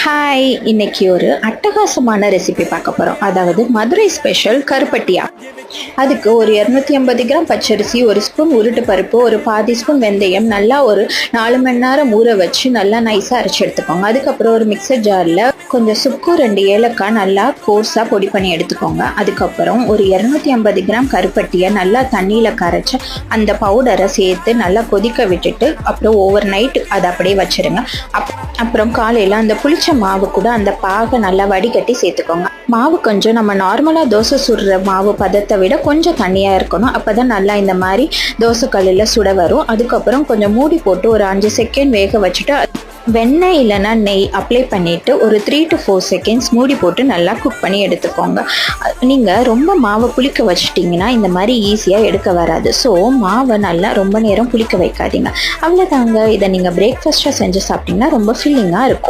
Hi, இன்னைக்கு ஒரு அட்டகாசமான ரெசிபி பார்க்க போகிறோம். அதாவது மதுரை ஸ்பெஷல் கருப்பட்டியா. அதுக்கு ஒரு 250 கிராம் பச்சரிசி, ஒரு ஸ்பூன் உருட்டு பருப்பு, ஒரு பாதி ஸ்பூன் வெந்தயம் நல்லா ஒரு 4 மணி நேரம் ஊற வச்சு நல்லா நைஸாக அரைச்சி எடுத்துக்கோங்க. அதுக்கப்புறம் ஒரு மிக்சர் ஜாரில் கொஞ்சம் சுக்கு, 2 ஏலக்காய் நல்லா கோர்ஸாக பொடி பண்ணி எடுத்துக்கோங்க. அதுக்கப்புறம் ஒரு 250 கிராம் கருப்பட்டியை நல்லா தண்ணியில் கரைச்சி அந்த பவுடரை சேர்த்து நல்லா கொதிக்க விட்டுட்டு அப்புறம் ஓவர் நைட் அதை அப்படியே வச்சிருங்க. அப்புறம் காலையில் அந்த புளிச்ச மாவு கூட அந்த பாகை நல்லா வடிகட்டி சேர்த்துக்கோங்க. மாவு கொஞ்சம் நம்ம நார்மலாக தோசை சுடுற மாவு பதத்தை விட கொஞ்சம் தண்ணியாக இருக்கணும். அப்போ தான் நல்லா இந்த மாதிரி தோசை கல்லில் சுட வரும். அதுக்கப்புறம் கொஞ்சம் மூடி போட்டு ஒரு 5 செகண்ட் வேக வச்சுட்டு வெண்ணெய் இல்லைன்னா நெய் அப்ளை பண்ணிவிட்டு ஒரு 3 to 4 செகண்ட்ஸ் மூடி போட்டு நல்லா குக் பண்ணி எடுத்துக்கோங்க. நீங்கள் ரொம்ப மாவை புளிக்க வச்சிட்டிங்கன்னா இந்த மாதிரி ஈஸியாக எடுக்க வராது. ஸோ மாவை நல்லா ரொம்ப நேரம் புளிக்க வைக்காதீங்க. அவ்வளோதாங்க. இதை நீங்கள் பிரேக்ஃபாஸ்ட்டாக செஞ்சு சாப்பிட்டிங்கன்னா ரொம்ப ஃபில்லிங்காக இருக்கும்.